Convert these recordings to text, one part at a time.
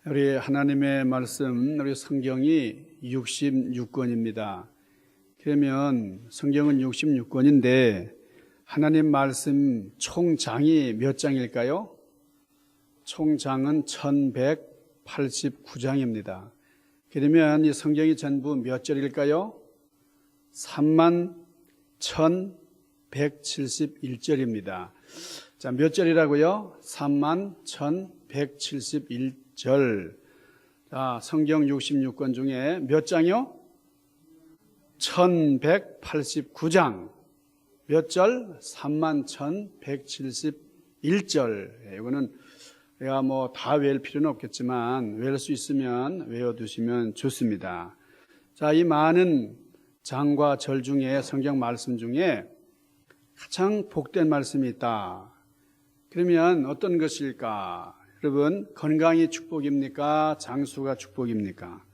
우리 하나님의 말씀, 우리 성경이 66권입니다. 그러면 성경은 66권인데 하나님 말씀 총장이 몇 장일까요? 총장은 1189장입니다. 그러면 이 성경이 전부 몇 절일까요? 31,171절입니다. 자, 몇 절이라고요? 31,171절. 자, 성경 66권 중에 몇 장이요? 1189장. 몇 절? 31,171절. 이거는 내가 다 외울 필요는 없겠지만 외울 수 있으면 외워두시면 좋습니다. 자, 이 많은 장과 절 중에 성경 말씀 중에 가장 복된 말씀이 있다. 그러면 어떤 것일까? 여러분, 건강이 축복입니까? 장수가 축복입니까?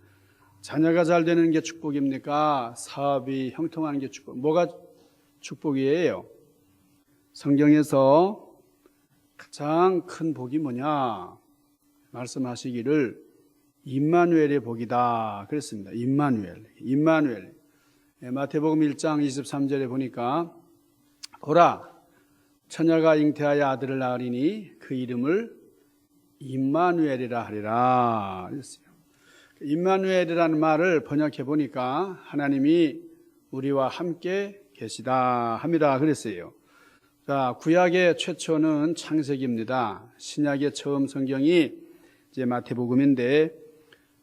자녀가 잘 되는 게 축복입니까? 사업이 형통하는 게 축복. 뭐가 축복이에요? 성경에서 가장 큰 복이 뭐냐? 말씀하시기를 임마누엘의 복이다 그랬습니다. 임마누엘. 마태복음 1장 23절에 보니까 보라, 처녀가 잉태하여 아들을 낳으리니 그 이름을 임마누엘이라 하리라 그랬어요. 임마누엘이라는 말을 번역해 보니까 하나님이 우리와 함께 계시다 합니다 그랬어요. 자, 구약의 최초는 창세기입니다. 신약의 처음 성경이 이제 마태복음인데,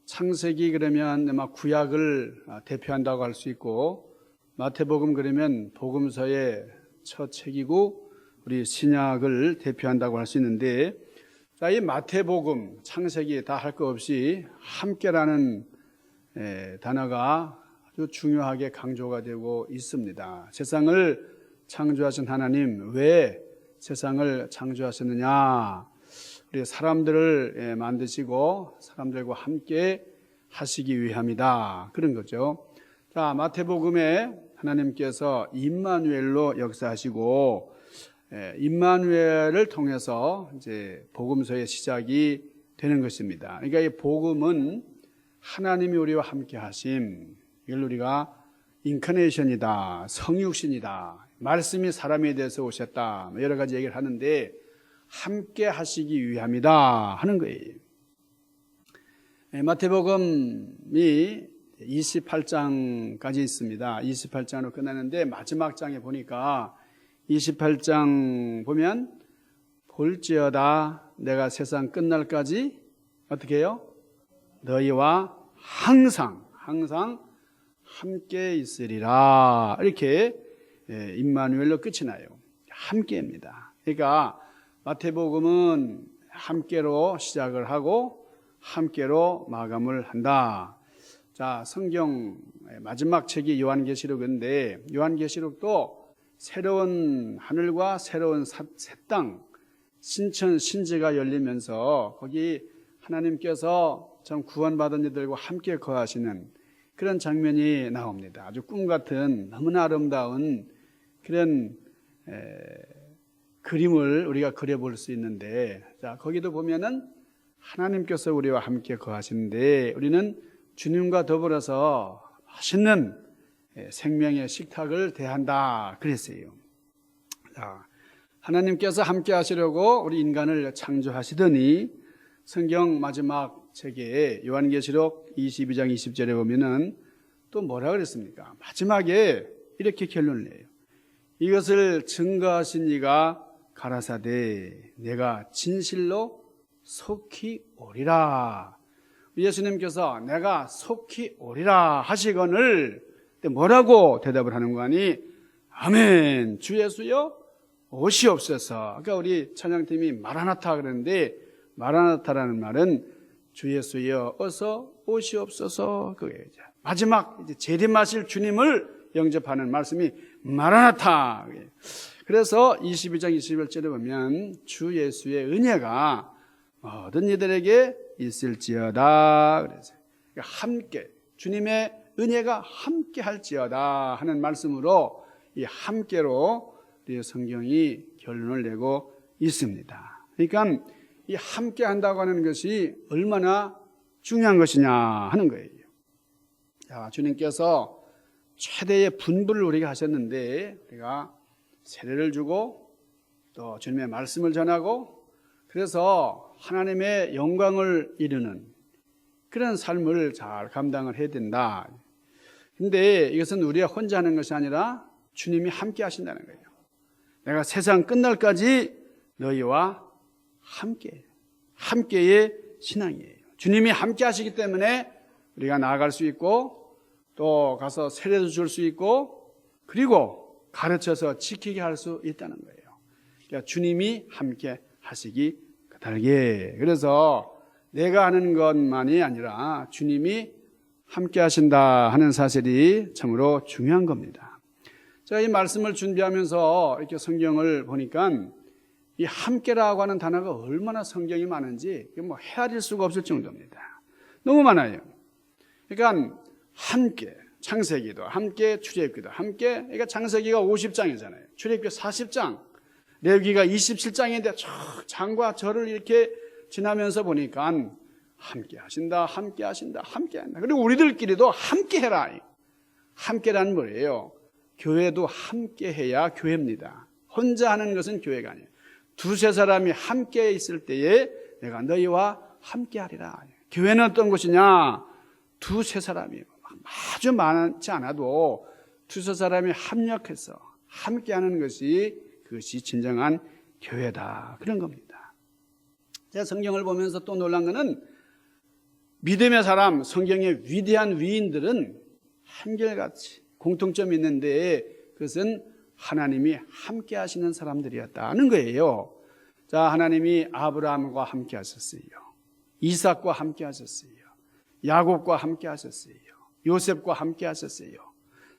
창세기 그러면 구약을 대표한다고 할 수 있고, 마태복음 그러면 복음서의 첫 책이고 우리 신약을 대표한다고 할 수 있는데, 자, 이 마태복음, 창세기 다 할 거 없이 함께라는 단어가 아주 중요하게 강조가 되고 있습니다. 세상을 창조하신 하나님, 왜 세상을 창조하셨느냐? 우리 사람들을 만드시고 사람들과 함께 하시기 위함이다. 그런 거죠. 자, 마태복음에 하나님께서 임마누엘로 역사하시고, 임마누엘을 통해서 이제 복음서의 시작이 되는 것입니다. 그러니까 이 복음은 하나님이 우리와 함께 하심, 이걸 우리가 인카네이션이다, 성육신이다, 말씀이 사람에 대해서 오셨다, 여러 가지 얘기를 하는데 함께 하시기 위함이다 하는 거예요. 마태복음이 28장까지 있습니다. 28장으로 끝나는데 마지막 장에 보니까 28장 보면 볼지어다 내가 세상 끝날까지 어떻게 해요? 너희와 항상 함께 있으리라. 이렇게 임마누엘로 끝이 나요. 함께입니다. 그러니까 마태복음은 함께로 시작을 하고 함께로 마감을 한다. 자, 성경 마지막 책이 요한계시록인데, 요한계시록도 새로운 하늘과 새로운 새 땅, 신천 신지가 열리면서 거기 하나님께서 참 구원받은 이들과 함께 거하시는 그런 장면이 나옵니다. 아주 꿈같은 너무나 아름다운 그런 그림을 우리가 그려볼 수 있는데, 자, 거기도 보면은 하나님께서 우리와 함께 거하시는데 우리는 주님과 더불어서 맛있는 생명의 식탁을 대한다 그랬어요. 자, 하나님께서 함께 하시려고 우리 인간을 창조하시더니 성경 마지막 책에 요한계시록 22장 20절에 보면은 또 뭐라 그랬습니까? 마지막에 이렇게 결론을 내요. 이것을 증거하신 이가 가라사대 내가 진실로 속히 오리라. 예수님께서 내가 속히 오리라 하시거늘 뭐라고 대답을 하는 거 아니? 아멘, 주 예수여 오시옵소서. 그러니까 우리 찬양팀이 마라나타 그러는데, 마라나타라는 말은 주 예수여 어서 오시옵소서. 그게 마지막 이제 재림하실 주님을 영접하는 말씀이 마라나타. 그래서 22장 21절에 보면 주 예수의 은혜가 모든 이들에게 있을지어다. 그래서 함께 주님의 은혜가 함께 할지어다 하는 말씀으로 이 함께로 우리 성경이 결론을 내고 있습니다. 그러니까 이 함께 한다고 하는 것이 얼마나 중요한 것이냐 하는 거예요. 자, 주님께서 최대의 분부를 우리에게 하셨는데 우리가 세례를 주고 또 주님의 말씀을 전하고 그래서 하나님의 영광을 이루는 그런 삶을 잘 감당을 해야 된다. 근데 이것은 우리가 혼자 하는 것이 아니라 주님이 함께 하신다는 거예요. 내가 세상 끝날까지 너희와 함께의 신앙이에요. 주님이 함께 하시기 때문에 우리가 나아갈 수 있고 또 가서 세례도 줄 수 있고 그리고 가르쳐서 지키게 할 수 있다는 거예요. 그러니까 주님이 함께 하시기 까닭에 그래서 내가 하는 것만이 아니라 주님이 함께 하신다 하는 사실이 참으로 중요한 겁니다. 제가 이 말씀을 준비하면서 이렇게 성경을 보니까 이 함께라고 하는 단어가 얼마나 성경이 많은지 뭐 헤아릴 수가 없을 정도입니다. 너무 많아요. 그러니까 함께, 창세기도 함께, 출애굽기도 함께. 그러니까 창세기가 50장이잖아요. 출애굽기 40장, 레위기가 27장인데 장과 절을 이렇게 지나면서 보니까 함께 하신다, 함께 하신다, 함께 한다. 그리고 우리들끼리도 함께 해라. 함께라는 뭐예요? 교회도 함께 해야 교회입니다. 혼자 하는 것은 교회가 아니에요. 두세 사람이 함께 있을 때에 내가 너희와 함께 하리라. 교회는 어떤 것이냐? 두세 사람이 아주 많지 않아도 두세 사람이 합력해서 함께 하는 것이 그것이 진정한 교회다. 그런 겁니다. 제가 성경을 보면서 또 놀란 것은 믿음의 사람, 성경의 위대한 위인들은 한결같이 공통점이 있는데 그것은 하나님이 함께 하시는 사람들이었다는 거예요. 자, 하나님이 아브라함과 함께 하셨어요. 이삭과 함께 하셨어요. 야곱과 함께 하셨어요. 요셉과 함께 하셨어요.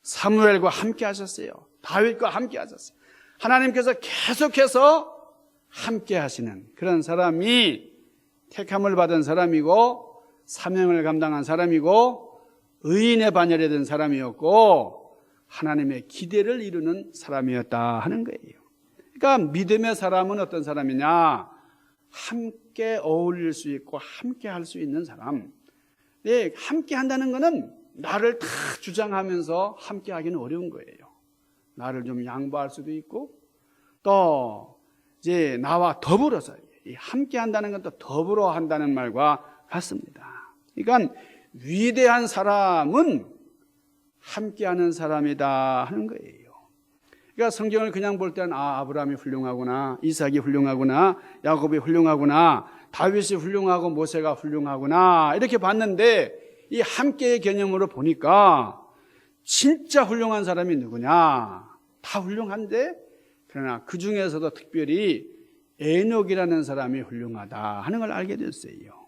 사무엘과 함께 하셨어요. 다윗과 함께 하셨어요. 하나님께서 계속해서 함께 하시는 그런 사람이 택함을 받은 사람이고 사명을 감당한 사람이고 의인의 반열에 든 사람이었고 하나님의 기대를 이루는 사람이었다 하는 거예요. 그러니까 믿음의 사람은 어떤 사람이냐? 함께 어울릴 수 있고 함께 할 수 있는 사람. 네, 함께 한다는 것은 나를 다 주장하면서 함께 하기는 어려운 거예요. 나를 좀 양보할 수도 있고 또 이제 나와 더불어서 함께 한다는 것도 더불어 한다는 말과 같습니다. 그러니까 위대한 사람은 함께하는 사람이다 하는 거예요. 그러니까 성경을 그냥 볼 때는 아브라함이 훌륭하구나, 이삭이 훌륭하구나, 야곱이 훌륭하구나, 다윗이 훌륭하고 모세가 훌륭하구나 이렇게 봤는데 이 함께의 개념으로 보니까 진짜 훌륭한 사람이 누구냐? 다 훌륭한데 그러나 그 중에서도 특별히 에녹이라는 사람이 훌륭하다 하는 걸 알게 됐어요.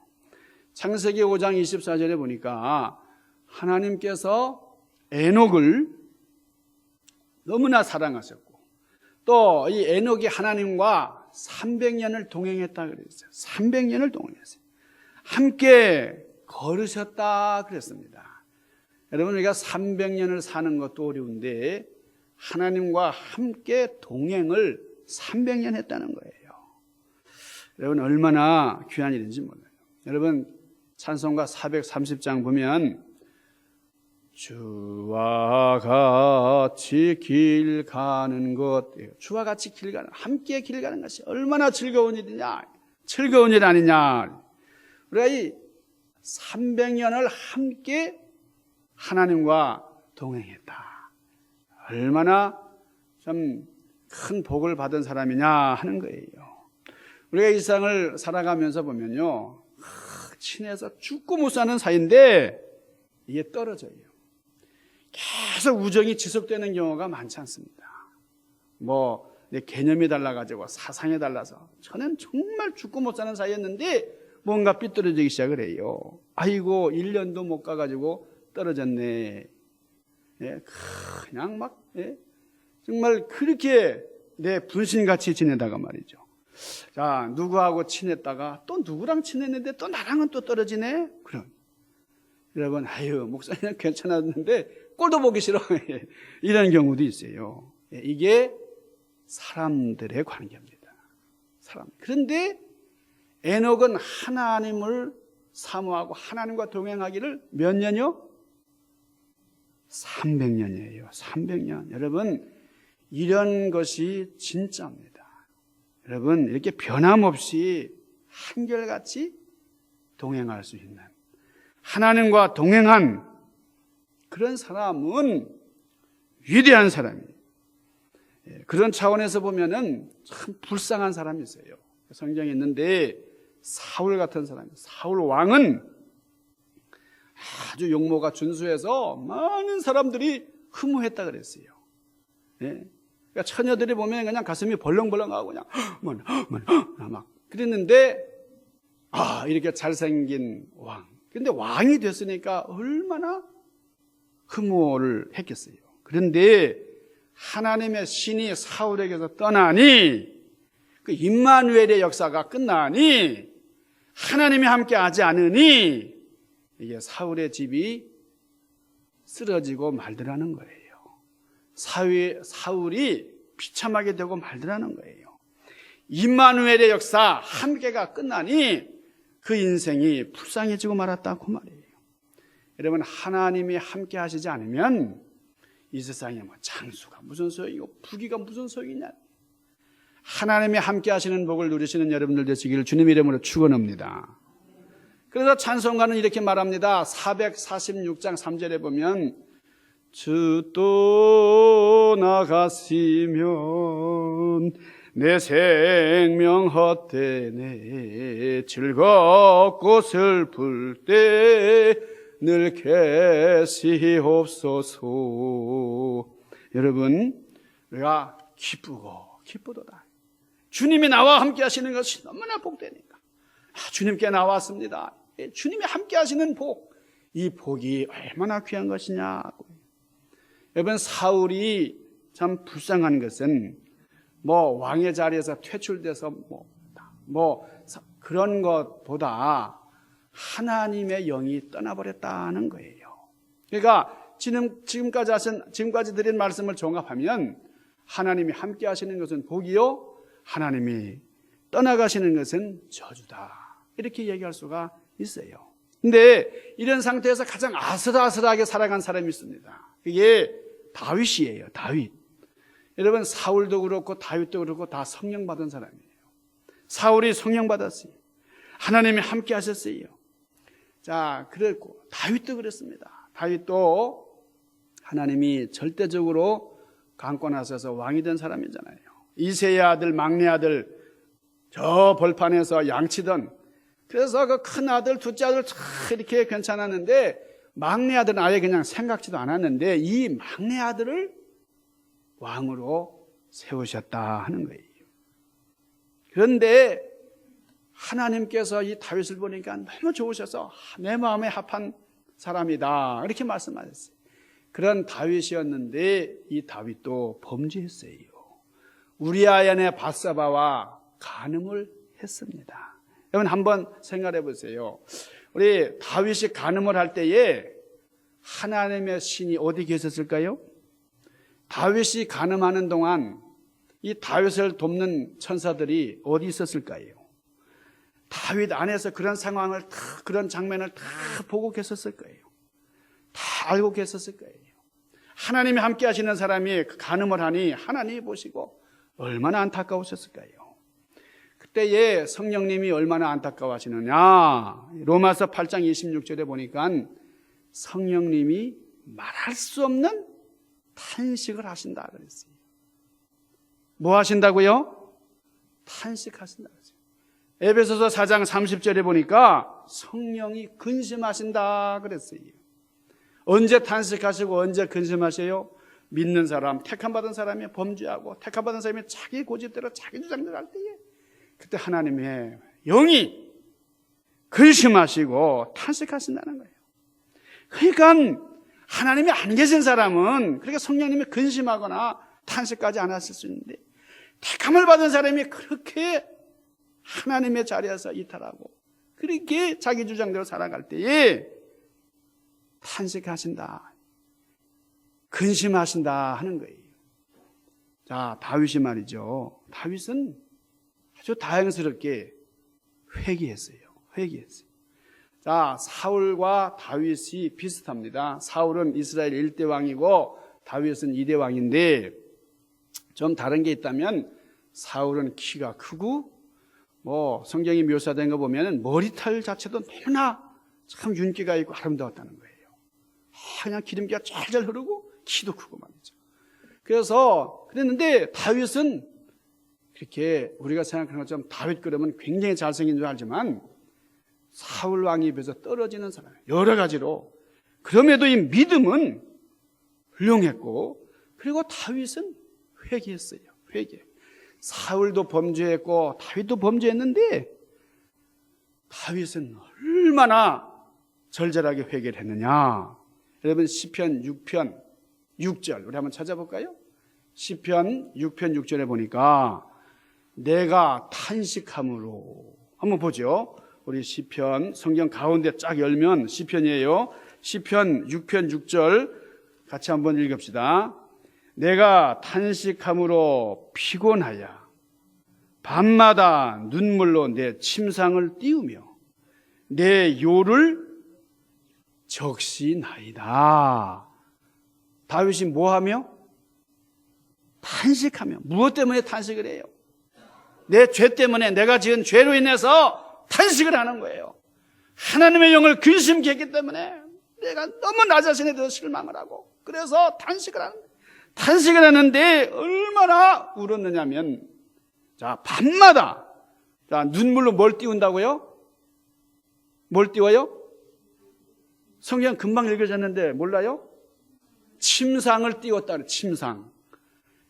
창세기 5장 24절에 보니까 하나님께서 에녹을 너무나 사랑하셨고 또 이 에녹이 하나님과 300년을 동행했다 그랬어요. 300년을 동행했어요. 함께 걸으셨다 그랬습니다. 여러분 우리가 300년을 사는 것도 어려운데 하나님과 함께 동행을 300년 했다는 거예요. 여러분 얼마나 귀한 일인지 몰라요. 여러분 찬송가 430장 보면 주와 같이 길 가는 것, 주와 같이 길 가는, 함께 길 가는 것이 얼마나 즐거운 일이냐, 즐거운 일 아니냐. 우리가 이 300년을 함께 하나님과 동행했다. 얼마나 좀 큰 복을 받은 사람이냐 하는 거예요. 우리가 이 세상을 살아가면서 보면요, 친해서 죽고 못 사는 사이인데 이게 떨어져요. 계속 우정이 지속되는 경우가 많지 않습니다. 뭐 내 개념이 달라가지고 사상이 달라서 저는 정말 죽고 못 사는 사이였는데 뭔가 삐뚤어지기 시작을 해요. 아이고 1년도 못 가가지고 떨어졌네. 예, 그냥 막 정말 그렇게 내 분신같이 지내다가 말이죠. 자, 누구하고 친했다가 또 누구랑 친했는데 또 나랑은 또 떨어지네. 그럼 여러분, 아유 목사님 괜찮았는데 꼴도 보기 싫어. 이런 경우도 있어요. 이게 사람들의 관계입니다. 사람. 그런데 에녹은 하나님을 사모하고 하나님과 동행하기를 몇 년이요? 300년이에요. 300년. 여러분, 이런 것이 진짜입니다. 여러분, 이렇게 변함없이 한결같이 동행할 수 있는, 하나님과 동행한 그런 사람은 위대한 사람이에요. 그런 차원에서 보면은 참 불쌍한 사람이 있어요. 성경에 있는데 사울 같은 사람이에요. 사울 왕은 아주 용모가 준수해서 많은 사람들이 흠모했다 그랬어요. 그러니까 처녀들이 보면 그냥 가슴이 벌렁벌렁하고 그냥 막 그랬는데, 이렇게 잘생긴 왕. 근데 왕이 됐으니까 얼마나 흠모를 했겠어요. 그런데 하나님의 신이 사울에게서 떠나니, 그 임마누엘의 역사가 끝나니, 하나님이 함께 하지 않으니 이게 사울의 집이 쓰러지고 말더라는 거예요. 사울이 비참하게 되고 말더라는 거예요. 임마누엘의 역사 함께가 끝나니 그 인생이 불쌍해지고 말았다고 말이에요. 여러분, 하나님이 함께 하시지 않으면 이 세상에 뭐 장수가 무슨 소용이고 부귀가 무슨 소용이냐. 하나님이 함께 하시는 복을 누리시는 여러분들 되시기를 주님 이름으로 축원합니다. 그래서 찬송가는 이렇게 말합니다. 446장 3절에 보면 주 떠나가시면 내 생명 헛되네 즐겁고 슬플 때 늘 계시옵소서. 여러분, 우리가 기쁘도다. 주님이 나와 함께 하시는 것이 너무나 복되니까 주님께 나왔습니다. 주님이 함께 하시는 복, 이 복이 얼마나 귀한 것이냐고. 여러분, 사울이 참 불쌍한 것은 왕의 자리에서 퇴출돼서 그런 것보다 하나님의 영이 떠나버렸다는 거예요. 그러니까 지금까지 드린 말씀을 종합하면 하나님이 함께 하시는 것은 복이요, 하나님이 떠나가시는 것은 저주다, 이렇게 얘기할 수가 있어요. 근데 이런 상태에서 가장 아슬아슬하게 살아간 사람이 있습니다. 그게 다윗이에요. 다윗. 여러분, 사울도 그렇고 다윗도 그렇고 다 성령 받은 사람이에요. 사울이 성령 받았어요. 하나님이 함께 하셨어요. 자, 그랬고 다윗도 그랬습니다. 다윗도 하나님이 절대적으로 강권하셔서 왕이 된 사람이잖아요. 이새의 아들, 막내 아들, 저 벌판에서 양치던, 그래서 그 큰 아들, 둘째 아들 참 이렇게 괜찮았는데 막내 아들은 아예 그냥 생각지도 않았는데 이 막내 아들을 왕으로 세우셨다 하는 거예요. 그런데 하나님께서 이 다윗을 보니까 너무 좋으셔서 내 마음에 합한 사람이다, 이렇게 말씀하셨어요. 그런 다윗이었는데 이 다윗도 범죄했어요. 우리아의 아내 밧세바와 간음을 했습니다. 여러분, 한번 생각해 보세요. 우리 다윗이 간음을 할 때에 하나님의 신이 어디 계셨을까요? 다윗이 간음하는 동안 이 다윗을 돕는 천사들이 어디 있었을까요? 다윗 안에서 그런 상황을 그런 장면을 다 보고 계셨을 거예요. 다 알고 계셨을 거예요. 하나님이 함께 하시는 사람이 간음을 하니 하나님이 보시고 얼마나 안타까우셨을까요? 그때에 성령님이 얼마나 안타까워하시느냐, 로마서 8장 26절에 보니까 성령님이 말할 수 없는 탄식을 하신다 그랬어요. 뭐 하신다고요? 탄식하신다 그랬어요. 에베소서 4장 30절에 보니까 성령이 근심하신다 그랬어요. 언제 탄식하시고 언제 근심하세요? 믿는 사람, 택함받은 사람이 범죄하고 택함받은 사람이 자기 고집대로 자기 주장대로 할 때에 그때 하나님의 영이 근심하시고 탄식하신다는 거예요. 그러니까 하나님이 안 계신 사람은 그렇게 성령님이 근심하거나 탄식까지 안 하실 수 있는데, 택함을 받은 사람이 그렇게 하나님의 자리에서 이탈하고 그렇게 자기 주장대로 살아갈 때에 탄식하신다, 근심하신다 하는 거예요. 자, 다윗이 말이죠. 다윗은 아주 다행스럽게 회개했어요. 회개했어요. 자, 사울과 다윗이 비슷합니다. 사울은 이스라엘 1대 왕이고 다윗은 2대 왕인데 좀 다른 게 있다면 사울은 키가 크고 성경이 묘사된 거 보면 머리털 자체도 너무나 참 윤기가 있고 아름다웠다는 거예요. 그냥 기름기가 잘 흐르고 키도 크고 말이죠. 그래서 그랬는데 다윗은 그렇게 우리가 생각하는 것처럼 다윗 그러면 굉장히 잘생긴 줄 알지만 사울 왕에 비해서 떨어지는 사람이에요. 여러 가지로. 그럼에도 이 믿음은 훌륭했고 그리고 다윗은 회개했어요. 회개. 사울도 범죄했고 다윗도 범죄했는데 다윗은 얼마나 절절하게 회개를 했느냐. 여러분 시편 6편 6절 우리 한번 찾아볼까요? 시편 6편 6절에 보니까 내가 탄식함으로 한번 보죠. 우리 시편 성경 가운데 쫙 열면 시편이에요. 시편 6편 6절 같이 한번 읽읍시다. 내가 탄식함으로 피곤하여 밤마다 눈물로 내 침상을 띄우며 내 요를 적시나이다. 다윗이 뭐하며? 탄식하며. 무엇 때문에 탄식을 해요? 내 죄 때문에 내가 지은 죄로 인해서 탄식을 하는 거예요. 하나님의 영을 근심케 했기 때문에 내가 너무 나 자신에 대해서 실망을 하고 그래서 탄식을 하는 거예요. 탄식을 하는데 얼마나 울었느냐면 자 밤마다 자 눈물로 뭘 띄운다고요? 뭘 띄워요? 성경 금방 읽어졌는데 몰라요? 침상을 띄웠다. 침상.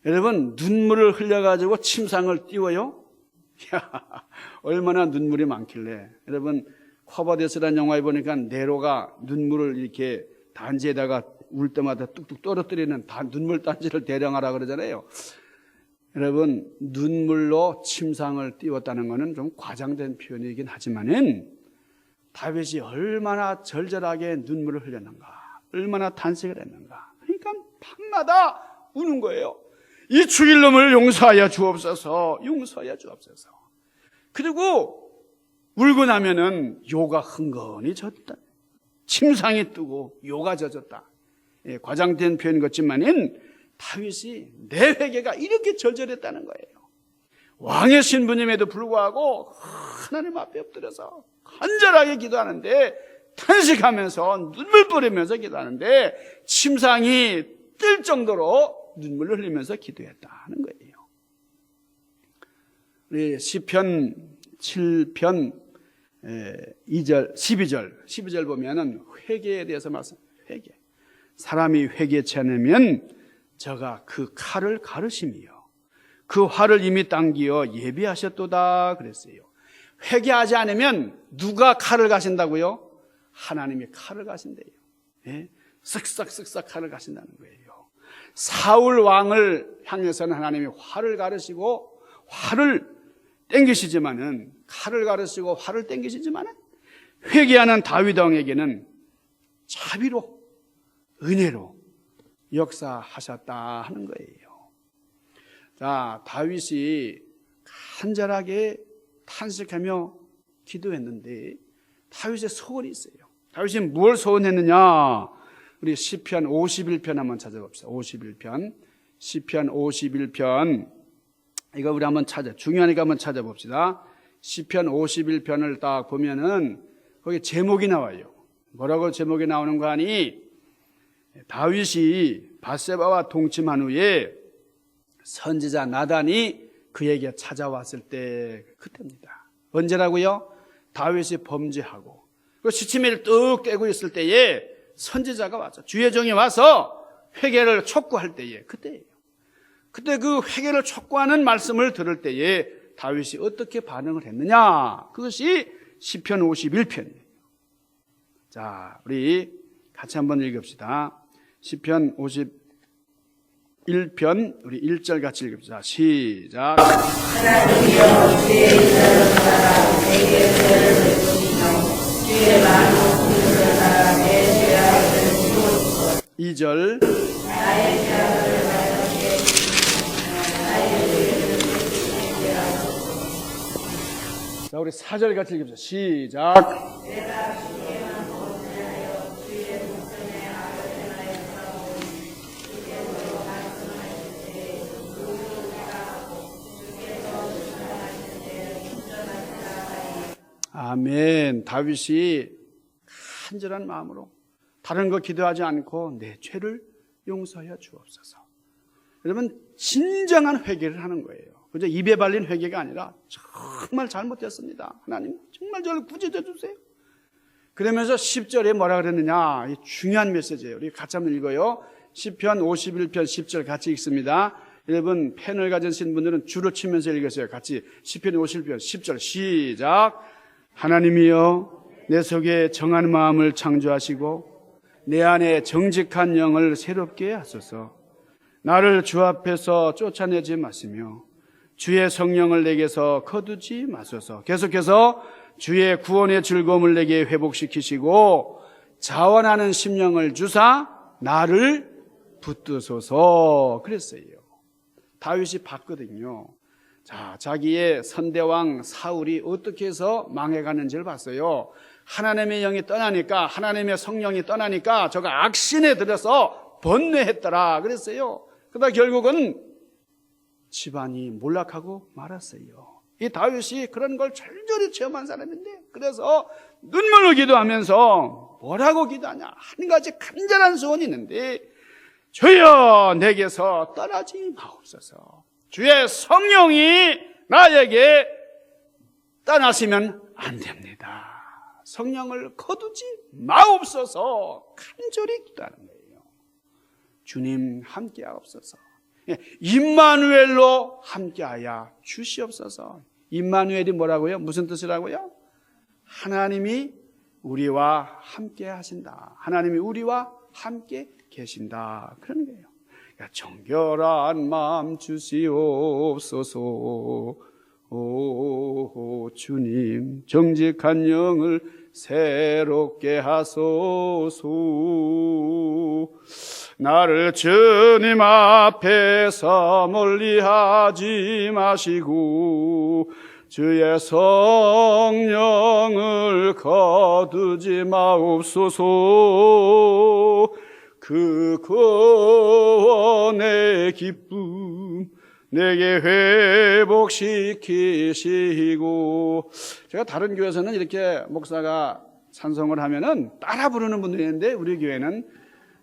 여러분 눈물을 흘려가지고 침상을 띄워요? 얼마나 눈물이 많길래. 여러분 커버데스라는 영화에 보니까 네로가 눈물을 이렇게 단지에다가 울 때마다 뚝뚝 떨어뜨리는 눈물 단지를 대령하라 그러잖아요. 여러분 눈물로 침상을 띄웠다는 것은 좀 과장된 표현이긴 하지만은 다윗이 얼마나 절절하게 눈물을 흘렸는가, 얼마나 탄식을 했는가. 그러니까 밤마다 우는 거예요. 이 죽일 놈을 용서하여 주옵소서, 용서하여 주옵소서. 그리고 울고 나면은 요가 흥건히 젖다. 침상이 뜨고 요가 젖었다. 예, 과장된 표현 같지만은 다윗이 내 회개가 이렇게 절절했다는 거예요. 왕의 신부님에도 불구하고 하나님 앞에 엎드려서 간절하게 기도하는데 탄식하면서 눈물 뿌리면서 기도하는데 침상이 뜰 정도로 눈물을 흘리면서 기도했다는 거예요. 우리 시편 7편 2절 12절 보면은 회개에 대해서 회개. 사람이 회개치 않으면 저가 그 칼을 가르시며 그 활을 이미 당기어 예비하셨도다 그랬어요. 회개하지 않으면 누가 칼을 가신다고요? 하나님이 칼을 가신대요. 예? 쓱싹쓱싹 칼을 가신다는 거예요. 사울 왕을 향해서는 하나님이 활을 가르시고 활을 땡기시지만은 칼을 가르시고 활을 땡기시지만은 회개하는 다윗 왕에게는 자비로 은혜로 역사하셨다 하는 거예요. 자, 다윗이 간절하게 탄식하며 기도했는데 다윗의 소원이 있어요. 다윗이 뭘 소원했느냐? 우리 시편 51편 한번 찾아봅시다. 51편. 시편 51편. 이거 우리 한번 중요하니까 한번 찾아봅시다. 시편 51편을 딱 보면은 거기 제목이 나와요. 뭐라고 제목이 나오는 거 아니? 다윗이 밧세바와 동침한 후에 선지자 나단이 그에게 찾아왔을 때 그때입니다. 언제라고요? 다윗이 범죄하고 그 시치미를 뚝 떼고 있을 때에 선지자가 와서 주의 종이 와서 회개를 촉구할 때에 그때예요. 그때 그 회개를 촉구하는 말씀을 들을 때에 다윗이 어떻게 반응을 했느냐? 그것이 시편 51편이에요. 자, 우리 같이 한번 읽읍시다. 시편 51편 우리 1절 같이 읽읍시다. 시작. 하나님이여 주의 이름을 따라 내게 죄를 베푸시며 주의 말씀을 따라 내 죄악을 지우소서. 2절 나의 죄악을 나에게 나의 죄를 베푸시게 하소서. 자, 우리 4절 같이 읽읍시다. 시작. 아멘. 다윗이 간절한 마음으로 다른 거 기도하지 않고 내 죄를 용서하여 주옵소서. 여러분, 진정한 회개를 하는 거예요. 그저 입에 발린 회개가 아니라 정말 잘못했습니다. 하나님 정말 저를 구제해 주세요. 그러면서 10절에 뭐라 그랬느냐, 이 중요한 메시지예요. 우리 같이 한번 읽어요. 시편 51편 10절 같이 읽습니다. 여러분, 펜을 가지신 분들은 줄을 치면서 읽으세요. 같이 시편 51편 10절 시작. 하나님이여, 내 속에 정한 마음을 창조하시고 내 안에 정직한 영을 새롭게 하소서. 나를 주 앞에서 쫓아내지 마시며 주의 성령을 내게서 거두지 마소서. 계속해서 주의 구원의 즐거움을 내게 회복시키시고 자원하는 심령을 주사 나를 붙드소서. 그랬어요. 다윗이 봤거든요. 자, 자기의 선대왕 사울이 어떻게 해서 망해가는지를 봤어요. 하나님의 영이 떠나니까, 하나님의 성령이 떠나니까 저가 악신에 들어서 번뇌했더라 그랬어요. 그러다 결국은 집안이 몰락하고 말았어요. 이 다윗이 그런 걸 절절히 체험한 사람인데, 그래서 눈물로 기도하면서 뭐라고 기도하냐, 한 가지 간절한 소원이 있는데, 주여 내게서 떠나지 마옵소서. 주의 성령이 나에게 떠나시면 안 됩니다. 성령을 거두지 마옵소서. 간절히 기도하는 거예요. 주님 함께하옵소서. 임마누엘로 함께하여 주시옵소서. 임마누엘이 뭐라고요? 무슨 뜻이라고요? 하나님이 우리와 함께 하신다. 하나님이 우리와 함께 계신다. 그런 거예요. 정결한 마음 주시옵소서. 오 주님, 정직한 영을 새롭게 하소서. 나를 주님 앞에서 멀리하지 마시고 주의 성령을 거두지 마옵소서. 그 구원의 기쁨 내게 회복시키시고. 제가 다른 교회에서는 이렇게 목사가 찬송을 하면은 따라 부르는 분들이 있는데, 우리 교회는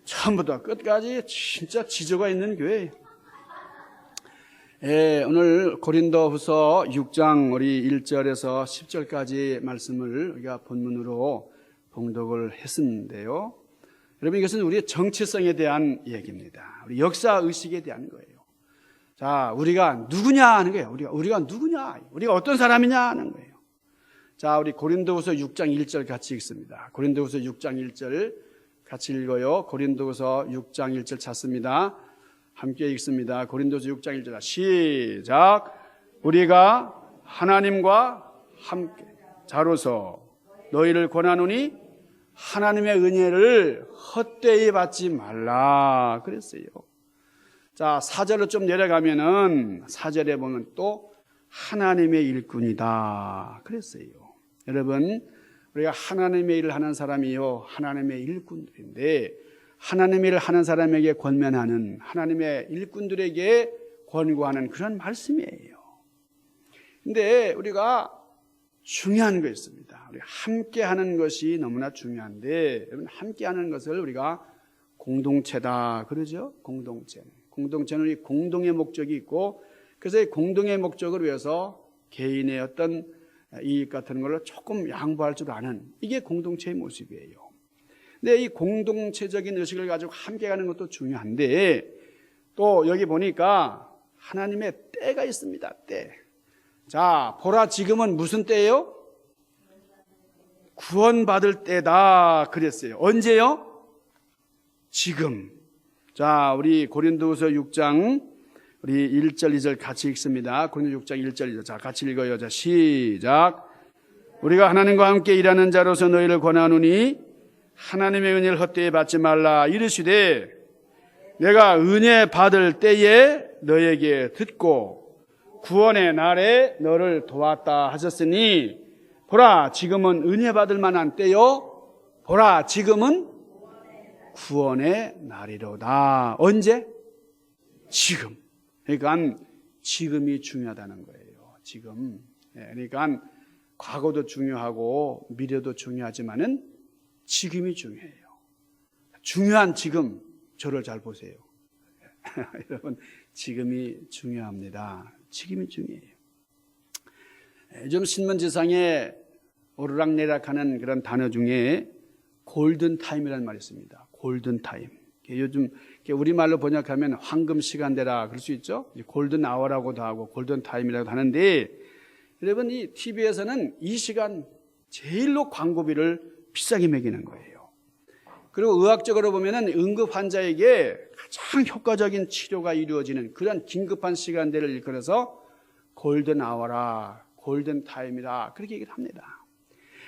처음부터 끝까지 진짜 지저가 있는 교회예요. 예, 오늘 고린도후서 6장 우리 1절에서 10절까지 말씀을 우리가 본문으로 봉독을 했었는데요. 여러분, 이것은 우리의 정체성에 대한 얘기입니다. 우리 역사 의식에 대한 거예요. 자, 우리가 누구냐 하는 거예요. 우리가 누구냐, 우리가 어떤 사람이냐 하는 거예요. 자, 우리 고린도후서 6장 1절 같이 읽습니다. 고린도후서 6장 1절 같이 읽어요. 고린도후서 6장 1절 찾습니다. 함께 읽습니다. 고린도후서 6장 1절 시작. 우리가 하나님과 함께 자로서 너희를 권하노니 하나님의 은혜를 헛되이 받지 말라 그랬어요. 자, 4절로 좀 내려가면은 4절에 보면 또 하나님의 일꾼이다 그랬어요. 여러분, 우리가 하나님의 일을 하는 사람이요, 하나님의 일꾼들인데, 하나님의 일을 하는 사람에게 권면하는, 하나님의 일꾼들에게 권고하는 그런 말씀이에요. 근데 우리가 중요한 거 있습니다. 우리가 함께 하는 것이 너무나 중요한데, 여러분, 함께 하는 것을 우리가 공동체다 그러죠? 공동체는 우리 공동의 목적이 있고, 그래서 이 공동의 목적을 위해서 개인의 어떤 이익 같은 걸로 조금 양보할 줄 아는, 이게 공동체의 모습이에요. 근데 이 공동체적인 의식을 가지고 함께 가는 것도 중요한데, 또 여기 보니까 하나님의 때가 있습니다. 때. 자, 보라, 지금은 무슨 때예요? 구원받을 때다 그랬어요. 언제요? 지금. 자, 우리 고린도후서 6장 우리 1절 2절 같이 읽습니다. 고린도 6장 1절 2절. 자, 같이 읽어요. 자, 시작. 우리가 하나님과 함께 일하는 자로서 너희를 권하노니 하나님의 은혜를 헛되이 받지 말라. 이르시되 내가 은혜 받을 때에 너에게 듣고 구원의 날에 너를 도왔다 하셨으니 보라 지금은 은혜 받을 만한 때요 보라 지금은 구원의 날이로다. 언제? 지금. 그러니까 지금이 중요하다는 거예요. 지금. 그러니까 과거도 중요하고 미래도 중요하지만은 지금이 중요해요. 중요한 지금 저를 잘 보세요. 여러분 지금이 중요합니다. 지금이 중요해요. 요즘 신문지상에 오르락내락하는 그런 단어 중에 골든타임이라는 말이 있습니다. 골든타임. 요즘 우리말로 번역하면 황금 시간대라 그럴 수 있죠. 골든 아워라고도 하고 골든타임이라고도 하는데 여러분 이 TV에서는 이 시간 제일로 광고비를 비싸게 매기는 거예요. 그리고 의학적으로 보면은 응급 환자에게 가장 효과적인 치료가 이루어지는 그런 긴급한 시간대를 일컬어서 골든 아워라, 골든 타임이다 그렇게 얘기를 합니다.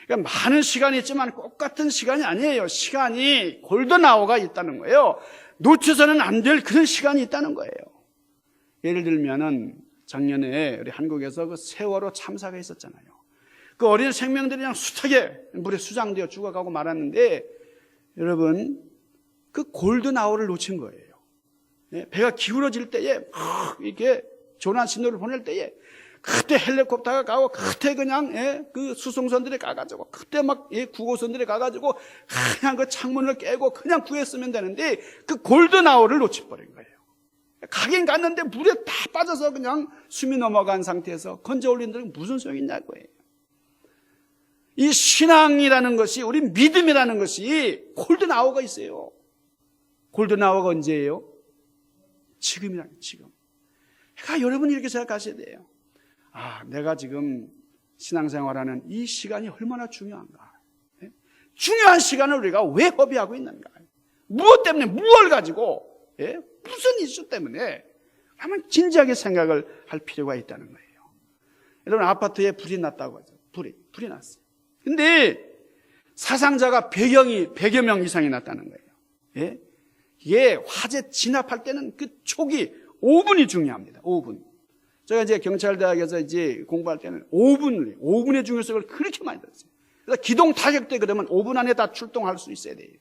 그러니까 많은 시간이 있지만 똑같은 시간이 아니에요. 시간이 골든 아워가 있다는 거예요. 놓쳐서는 안 될 그런 시간이 있다는 거예요. 예를 들면은 작년에 우리 한국에서 그 세월호 참사가 있었잖아요. 그 어린 생명들이 그냥 숱하게 물에 수장되어 죽어가고 말았는데 여러분 그 골든 아워를 놓친 거예요. 배가 기울어질 때에 막 이렇게 조난 신호를 보낼 때에 그때 헬리콥터가 가고 그때 그냥 그 수송선들이 가가지고 그때 막 구호선들이 가가지고 그냥 그 창문을 깨고 그냥 구했으면 되는데 그 골든 아워를 놓쳐버린 거예요. 가긴 갔는데 물에 다 빠져서 그냥 숨이 넘어간 상태에서 건져 올린다는 무슨 소용이 있냐고요. 이 신앙이라는 것이 우리 믿음이라는 것이 골든 아워가 있어요. 골든 아워가 언제예요? 지금이라는 지금. 그러니까 여러분이 이렇게 생각하셔야 돼요. 아, 내가 지금 신앙생활하는 이 시간이 얼마나 중요한가. 중요한 시간을 우리가 왜 허비하고 있는가. 무엇 때문에 무엇을 가지고 무슨 이슈 때문에 한번 진지하게 생각을 할 필요가 있다는 거예요. 여러분 아파트에 불이 났다고 하죠. 불이 났어요. 근데 사상자가 100여 명 이상이 났다는 거예요. 이게 화재 진압할 때는 그 초기 5분이 중요합니다. 5분. 제가 이제 경찰대학에서 이제 공부할 때는 5분의 중요성을 그렇게 많이 들었어요. 그래서 기동 타격 때 그러면 5분 안에 다 출동할 수 있어야 돼요.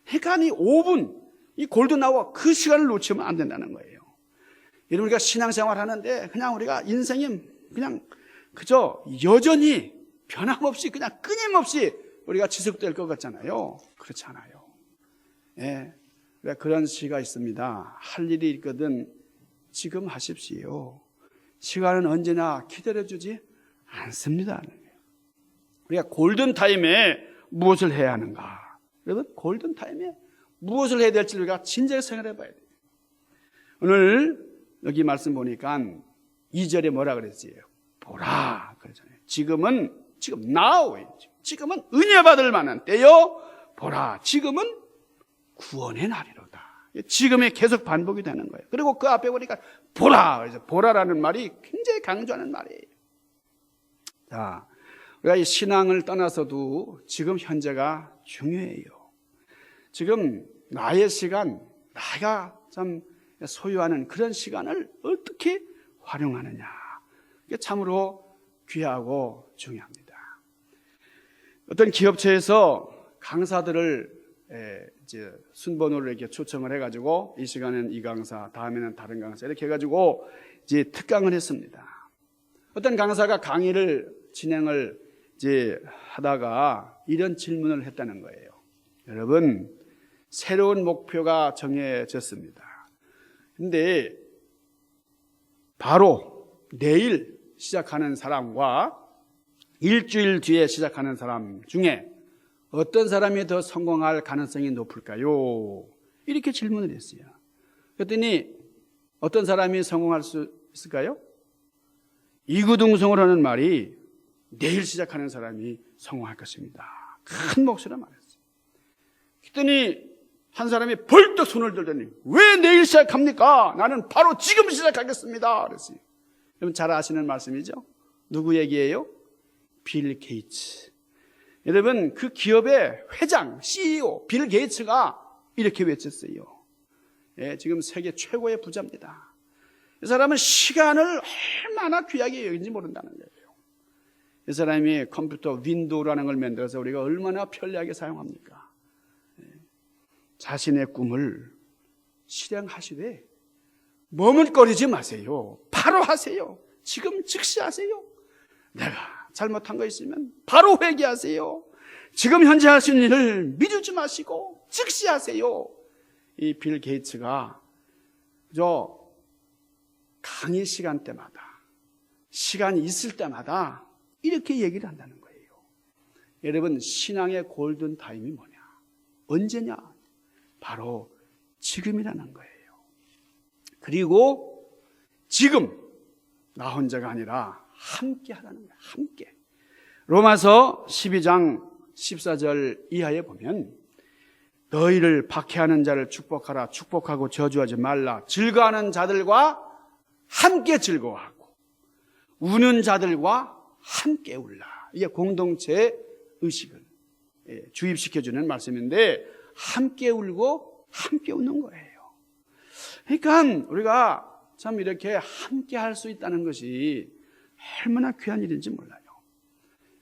그러니까 이 5분, 이 골든 아워 그 시간을 놓치면 안 된다는 거예요. 여러분 우리가 신앙생활 하는데 그냥 우리가 인생이 그냥 그저 여전히 변함없이 그냥 끊임없이 우리가 지속될 것 같잖아요. 그렇지 않아요. 그런 시가 있습니다. 할 일이 있거든 지금 하십시오. 시간은 언제나 기다려주지 않습니다. 우리가 골든타임에 무엇을 해야 하는가? 여러분 골든타임에 무엇을 해야 될지 우리가 진지하게 생각해 봐야 돼요. 오늘 여기 말씀 보니까 2절에 뭐라 그랬어요? 보라 그러잖아요. 지금 now 지금은 은혜 받을 만한 때요. 보라 지금은 구원의 날이로다. 지금에 계속 반복이 되는 거예요. 그리고 그 앞에 보니까 보라, 그래서 보라라는 말이 굉장히 강조하는 말이에요. 자, 우리가 이 신앙을 떠나서도 지금 현재가 중요해요. 지금 나의 시간, 나가 참 소유하는 그런 시간을 어떻게 활용하느냐. 이게 참으로 귀하고 중요합니다. 어떤 기업체에서 강사들을 이제 순번호를 이렇게 초청을 해가지고 이 시간에는 이 강사, 다음에는 다른 강사 이렇게 해가지고 이제 특강을 했습니다. 어떤 강사가 강의를 진행을 이제 하다가 이런 질문을 했다는 거예요. 여러분, 새로운 목표가 정해졌습니다. 근데 바로 내일 시작하는 사람과 일주일 뒤에 시작하는 사람 중에 어떤 사람이 더 성공할 가능성이 높을까요? 이렇게 질문을 했어요. 그랬더니 어떤 사람이 성공할 수 있을까요? 이구동성을 하는 말이 내일 시작하는 사람이 성공할 것입니다. 큰 목소리로 말했어요. 그랬더니 한 사람이 벌떡 손을 들더니 왜 내일 시작합니까? 나는 바로 지금 시작하겠습니다. 그랬어요. 여러분 잘 아시는 말씀이죠? 누구 얘기예요? 빌 게이츠. 여러분 그 기업의 회장, CEO 빌 게이츠가 이렇게 외쳤어요. 지금 세계 최고의 부자입니다. 이 사람은 시간을 얼마나 귀하게 여긴지 모른다는 거예요. 이 사람이 컴퓨터 윈도우라는 걸 만들어서 우리가 얼마나 편리하게 사용합니까? 자신의 꿈을 실행하시되 머뭇거리지 마세요. 바로 하세요. 지금 즉시 하세요. 내가 잘못한 거 있으면 바로 회개하세요. 지금 현재 할 수 있는 일을 미루지 마시고 즉시 하세요. 이 빌 게이츠가 저 강의 시간대마다, 시간이 있을 때마다 이렇게 얘기를 한다는 거예요. 여러분, 신앙의 골든 타임이 뭐냐? 언제냐? 바로 지금이라는 거예요. 그리고 지금 나 혼자가 아니라 함께 하라는 거예요. 함께. 로마서 12장 14절 이하에 보면 너희를 박해하는 자를 축복하라. 축복하고 저주하지 말라. 즐거워하는 자들과 함께 즐거워하고 우는 자들과 함께 울라. 이게 공동체 의식을 주입시켜주는 말씀인데 함께 울고 함께 웃는 거예요. 그러니까 우리가 참 이렇게 함께 할 수 있다는 것이 얼마나 귀한 일인지 몰라요.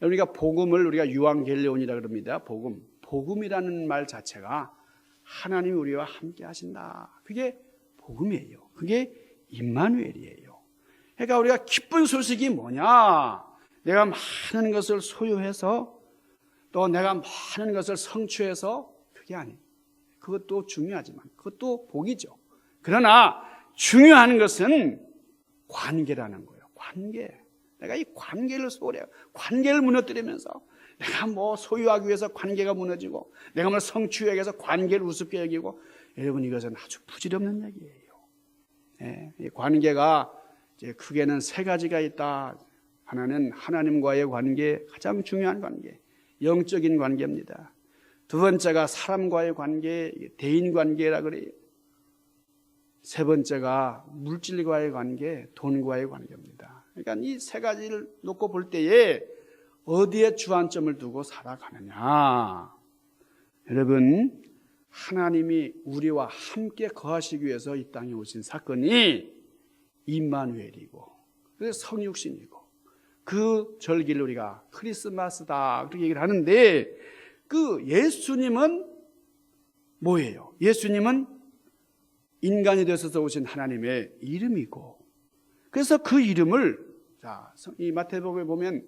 우리가 복음을 우리가 유앙겔리온이라 그럽니다. 복음이라는 말 자체가 하나님이 우리와 함께 하신다. 그게 복음이에요. 그게 임마누엘이에요. 그러니까 우리가 기쁜 소식이 뭐냐? 내가 많은 것을 소유해서 또 내가 많은 것을 성취해서 그게 아니에요. 그것도 중요하지만 그것도 복이죠. 그러나 중요한 것은 관계라는 거예요. 관계. 내가 이 관계를 소홀해요. 관계를 무너뜨리면서 내가 뭐 소유하기 위해서 관계가 무너지고 내가 뭐 성취하기 위해서 관계를 우습게 여기고, 여러분 이것은 아주 부질없는 얘기예요. 예, 이 관계가 이제 크게는 세 가지가 있다. 하나는 하나님과의 관계, 가장 중요한 관계, 영적인 관계입니다. 두 번째가 사람과의 관계, 대인 관계라 그래요. 세 번째가 물질과의 관계, 돈과의 관계입니다. 그러니까 이 세 가지를 놓고 볼 때에 어디에 주안점을 두고 살아가느냐. 여러분, 하나님이 우리와 함께 거하시기 위해서 이 땅에 오신 사건이 임마누엘이고, 그래서 성육신이고, 그 절기를 우리가 크리스마스다 그렇게 얘기를 하는데, 그 예수님은 뭐예요? 예수님은 인간이 되셔서 오신 하나님의 이름이고, 그래서 그 이름을, 자, 이 마태복음에 보면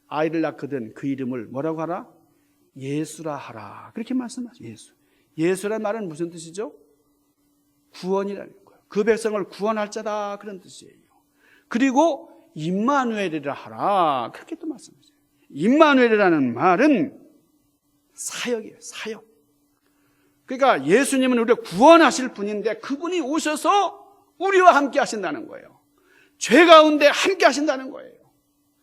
아이를 낳거든 그 이름을 뭐라고 하라? 예수라 하라. 그렇게 말씀하죠. 예수. 예수란 말은 무슨 뜻이죠? 구원이라는 거예요. 그 백성을 구원할 자다, 그런 뜻이에요. 그리고 임마누엘이라 하라. 그렇게 또 말씀하세요. 임마누엘이라는 말은 사역이에요. 사역. 그러니까 예수님은 우리를 구원하실 분인데 그분이 오셔서 우리와 함께 하신다는 거예요. 죄 가운데 함께 하신다는 거예요.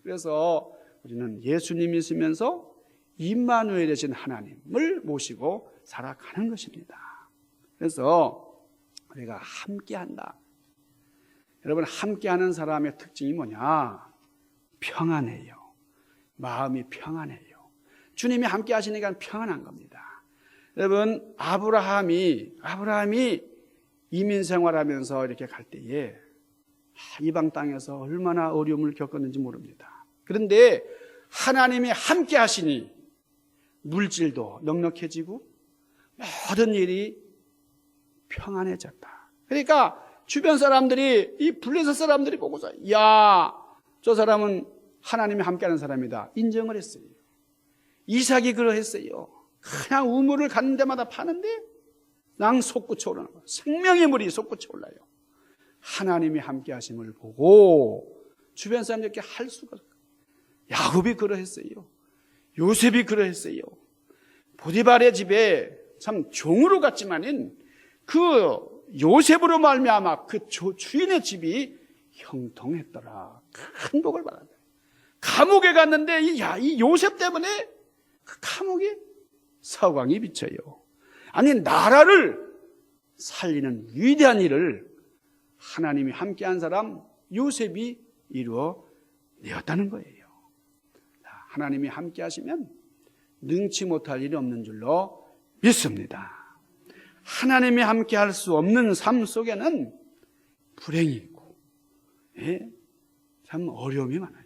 그래서 우리는 예수님이시면서 임마누엘 되신 하나님을 모시고 살아가는 것입니다. 그래서 우리가 함께 한다. 여러분, 함께 하는 사람의 특징이 뭐냐? 평안해요. 마음이 평안해요. 주님이 함께 하시니까 평안한 겁니다. 여러분, 아브라함이 이민 생활하면서 이렇게 갈 때에 이방 땅에서 얼마나 어려움을 겪었는지 모릅니다. 그런데 하나님이 함께 하시니 물질도 넉넉해지고 모든 일이 평안해졌다. 그러니까 주변 사람들이, 이 블레셋 사람들이 보고서 야, 저 사람은 하나님이 함께하는 사람이다 인정을 했어요. 이삭이 그러했어요. 그냥 우물을 가는 데마다 파는데 낭 솟구쳐 오르는 거예요. 생명의 물이 솟구쳐 올라요. 하나님이 함께 하심을 보고 주변 사람들께 할 수가 없어요. 야곱이 그러했어요. 요셉이 그러했어요. 보디발의 집에 참 종으로 갔지만은 그 요셉으로 말미암아 그 주인의 집이 형통했더라. 큰 복을 받았다. 감옥에 갔는데 이 요셉 때문에 그 감옥에 서광이 비쳐요. 아니, 나라를 살리는 위대한 일을 하나님이 함께한 사람 요셉이 이루어내었다는 거예요. 하나님이 함께 하시면 능치 못할 일이 없는 줄로 믿습니다. 하나님이 함께 할 수 없는 삶 속에는 불행이 있고 예? 참 어려움이 많아요.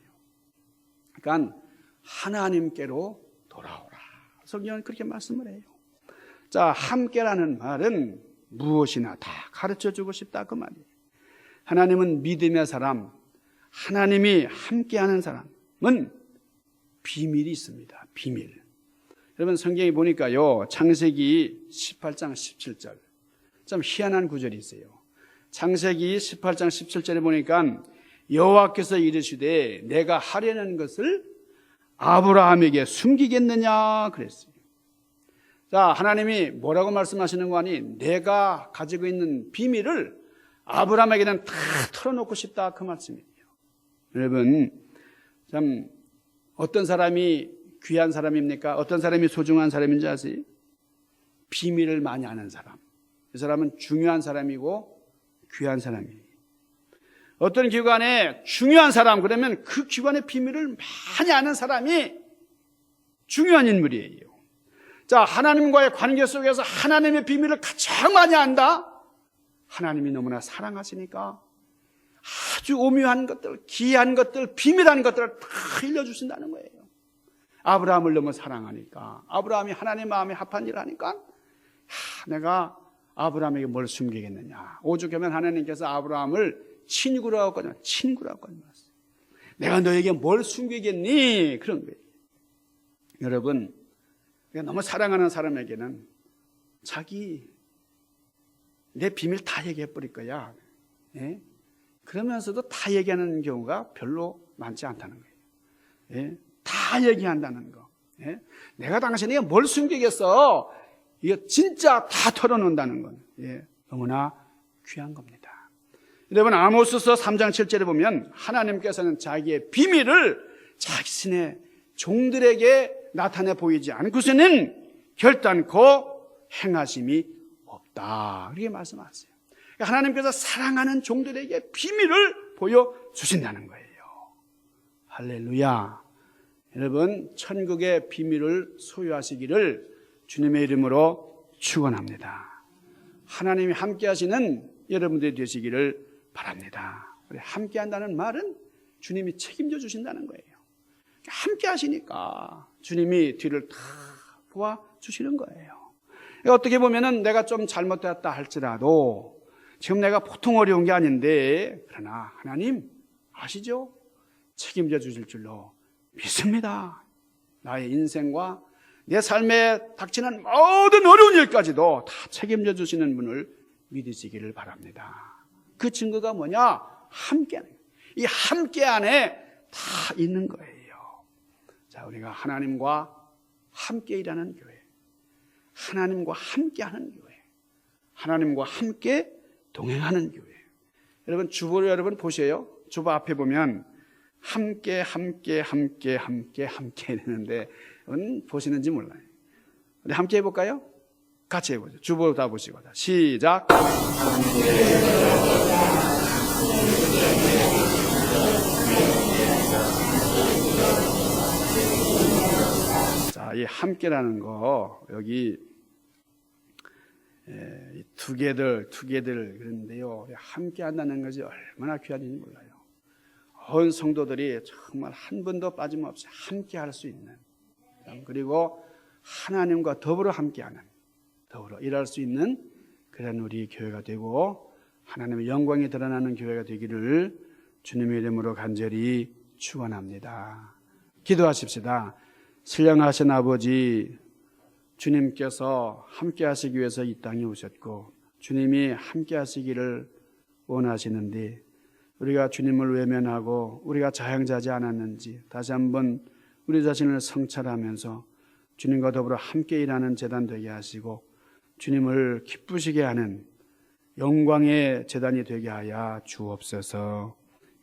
그러니까 하나님께로 돌아오라. 성경은 그렇게 말씀을 해요. 자, 함께라는 말은 무엇이나 다 가르쳐주고 싶다 그 말이에요. 하나님은 믿음의 사람, 하나님이 함께하는 사람은 비밀이 있습니다. 비밀. 여러분 성경에 보니까요, 창세기 18장 17절 참 희한한 구절이 있어요. 창세기 18장 17절에 보니까 여호와께서 이르시되 내가 하려는 것을 아브라함에게 숨기겠느냐 그랬어요. 자, 하나님이 뭐라고 말씀하시는 거 아니? 내가 가지고 있는 비밀을 아브라함에게는 다 털어놓고 싶다 그 말씀이에요. 여러분 참 어떤 사람이 귀한 사람입니까? 어떤 사람이 소중한 사람인지 아세요? 비밀을 많이 아는 사람. 그 사람은 중요한 사람이고 귀한 사람이에요. 어떤 기관에 중요한 사람, 그러면 그 기관의 비밀을 많이 아는 사람이 중요한 인물이에요. 자, 하나님과의 관계 속에서 하나님의 비밀을 가장 많이 안다? 하나님이 너무나 사랑하시니까 아주 오묘한 것들, 기이한 것들, 비밀한 것들을 다 알려주신다는 거예요. 아브라함을 너무 사랑하니까, 아브라함이 하나님 마음에 합한 일을 하니까 내가 아브라함에게 뭘 숨기겠느냐. 오죽하면 하나님께서 아브라함을 친구라고 하거든요. 친구라고 하는 말씀. 내가 너에게 뭘 숨기겠니? 그런 거예요. 여러분, 너무 사랑하는 사람에게는 자기 내 비밀 다 얘기해 버릴 거야. 예? 그러면서도 다 얘기하는 경우가 별로 많지 않다는 거예요. 예? 다 얘기한다는 거. 예? 내가 당신에게 뭘 숨기겠어? 이거 진짜 다 털어놓는다는 건 너무나 귀한 겁니다. 여러분 아모스서 3장 7절에 보면 하나님께서는 자기의 비밀을 자신의 종들에게 나타내 보이지 않고서는 결단코 행하심이 없다. 그렇게 말씀하세요. 하나님께서 사랑하는 종들에게 비밀을 보여주신다는 거예요. 할렐루야. 여러분 천국의 비밀을 소유하시기를 주님의 이름으로 축원합니다. 하나님이 함께 하시는 여러분들이 되시기를 바랍니다. 함께 한다는 말은 주님이 책임져 주신다는 거예요. 함께 하시니까 주님이 뒤를 다 도와주시는 거예요. 어떻게 보면은 내가 좀 잘못되었다 할지라도 지금 내가 보통 어려운 게 아닌데 그러나 하나님 아시죠? 책임져 주실 줄로 믿습니다. 나의 인생과 내 삶에 닥치는 모든 어려운 일까지도 다 책임져 주시는 분을 믿으시기를 바랍니다. 그 증거가 뭐냐? 함께 하는 거예요. 이 함께 안에 다 있는 거예요. 자, 우리가 하나님과 함께 일하는 교회, 하나님과 함께 하는 교회, 하나님과 함께 동행하는 교회. 여러분 주보 여러분 보세요. 주보 앞에 보면 함께 이러는데 보시는지 몰라요. 우리 함께 해볼까요? 같이 해보죠. 주보 다 보시고 시작. 자, 이 함께라는 거 여기 두 개들 그런데요. 함께 한다는 것이 얼마나 귀한지 몰라요. 온 성도들이 정말 한 번도 빠짐없이 함께 할 수 있는, 그리고 하나님과 더불어 함께하는, 더불어 일할 수 있는 그런 우리 교회가 되고 하나님의 영광이 드러나는 교회가 되기를 주님의 이름으로 간절히 축원합니다. 기도하십시다. 신령하신 아버지, 주님께서 함께 하시기 위해서 이 땅에 오셨고 주님이 함께 하시기를 원하시는데 우리가 주님을 외면하고 우리가 자양자지 않았는지 다시 한번 우리 자신을 성찰하면서 주님과 더불어 함께 일하는 제단 되게 하시고 주님을 기쁘시게 하는 영광의 제단이 되게 하여 주옵소서.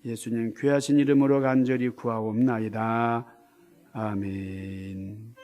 예수님 귀하신 이름으로 간절히 구하옵나이다. 아멘.